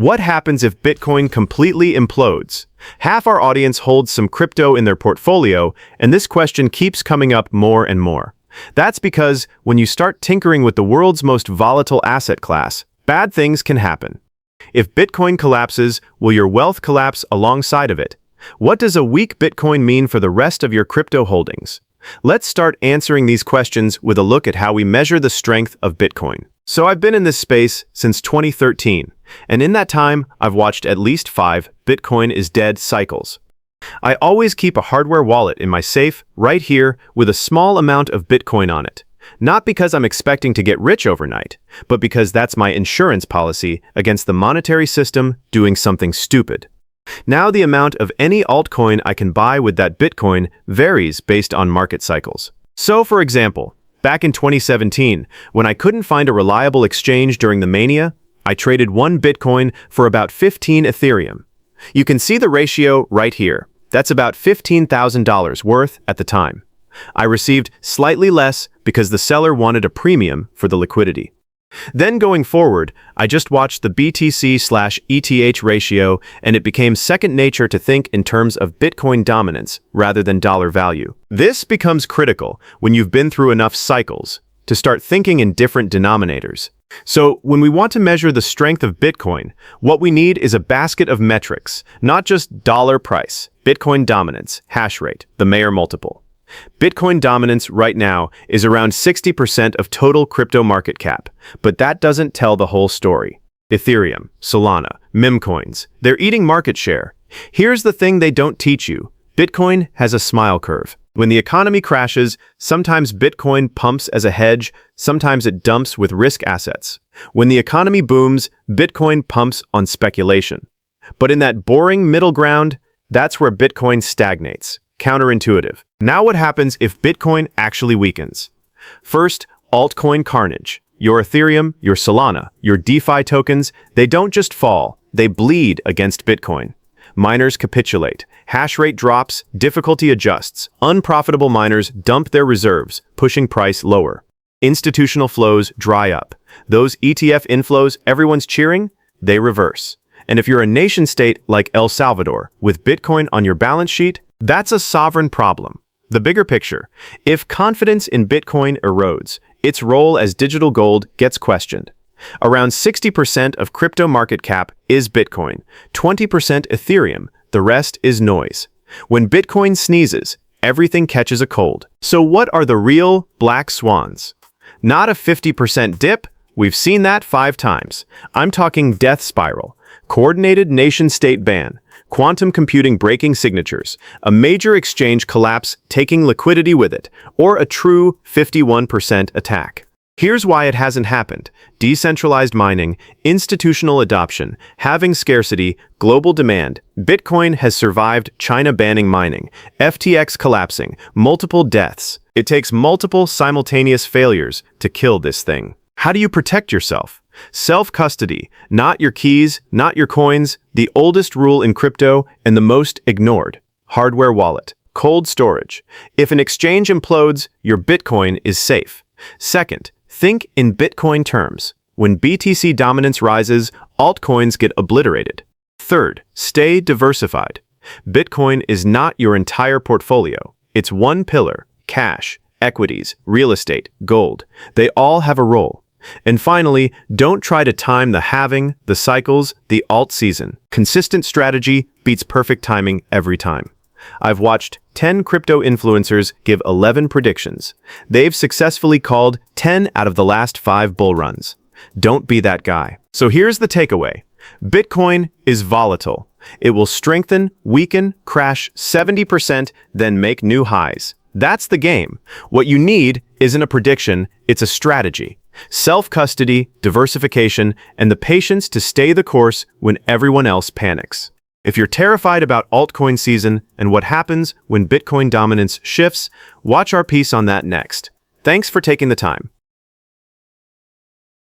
What happens if Bitcoin completely implodes? Half our audience holds some crypto in their portfolio, and this question keeps coming up more and more. That's because when you start tinkering with the world's most volatile asset class, bad things can happen. If Bitcoin collapses, will your wealth collapse alongside of it? What does a weak Bitcoin mean for the rest of your crypto holdings? Let's start answering these questions with a look at how we measure the strength of Bitcoin. So I've been in this space since 2013, and in that time, I've watched at least 5 Bitcoin is dead cycles. I always keep a hardware wallet in my safe right here with a small amount of Bitcoin on it. Not because I'm expecting to get rich overnight, but because that's my insurance policy against the monetary system doing something stupid. Now the amount of any altcoin I can buy with that Bitcoin varies based on market cycles. So for example, back in 2017, when I couldn't find a reliable exchange during the mania, I traded 1 Bitcoin for about 15 Ethereum. You can see the ratio right here. That's about $15,000 worth at the time. I received slightly less because the seller wanted a premium for the liquidity. Then going forward, I just watched the BTC/ETH ratio, and it became second nature to think in terms of Bitcoin dominance rather than dollar value. This becomes critical when you've been through enough cycles to start thinking in different denominators. So when we want to measure the strength of Bitcoin, what we need is a basket of metrics, not just dollar price, Bitcoin dominance, hash rate, the Mayer multiple. Bitcoin dominance right now is around 60% of total crypto market cap, but that doesn't tell the whole story. Ethereum, Solana, meme coins, they're eating market share. Here's the thing they don't teach you. Bitcoin has a smile curve. When the economy crashes, sometimes Bitcoin pumps as a hedge, sometimes it dumps with risk assets. When the economy booms, Bitcoin pumps on speculation. But in that boring middle ground, that's where Bitcoin stagnates. Counterintuitive. Now what happens if Bitcoin actually weakens? First, altcoin carnage. Your Ethereum, your Solana, your DeFi tokens, they don't just fall, they bleed against Bitcoin. Miners capitulate. Hash rate drops, difficulty adjusts. Unprofitable miners dump their reserves, pushing price lower. Institutional flows dry up. Those ETF inflows everyone's cheering, they reverse. And if you're a nation state like El Salvador, with Bitcoin on your balance sheet, that's a sovereign problem. The bigger picture, if confidence in Bitcoin erodes, its role as digital gold gets questioned. Around 60% of crypto market cap is Bitcoin, 20% Ethereum, the rest is noise. When Bitcoin sneezes, everything catches a cold. So what are the real black swans? Not a 50% dip, we've seen that 5 times. I'm talking death spiral, coordinated nation-state ban, quantum computing breaking signatures, a major exchange collapse taking liquidity with it, or a true 51% attack. Here's why it hasn't happened. Decentralized mining, institutional adoption, halving scarcity, global demand. Bitcoin has survived China banning mining, FTX collapsing, multiple deaths. It takes multiple simultaneous failures to kill this thing. How do you protect yourself? Self-custody, not your keys, not your coins, the oldest rule in crypto and the most ignored. Hardware wallet, cold storage. If an exchange implodes, your Bitcoin is safe. Second, think in Bitcoin terms. When BTC dominance rises, altcoins get obliterated. Third, stay diversified. Bitcoin is not your entire portfolio. It's one pillar, cash, equities, real estate, gold. They all have a role. And finally, don't try to time the halving, the cycles, the alt season. Consistent strategy beats perfect timing every time. I've watched 10 crypto influencers give 11 predictions. They've successfully called 10 out of the last 5 bull runs. Don't be that guy. So here's the takeaway. Bitcoin is volatile. It will strengthen, weaken, crash 70%, then make new highs. That's the game. What you need isn't a prediction, it's a strategy. Self-custody, diversification, and the patience to stay the course when everyone else panics. If you're terrified about altcoin season and what happens when Bitcoin dominance shifts, watch our piece on that next. Thanks for taking the time.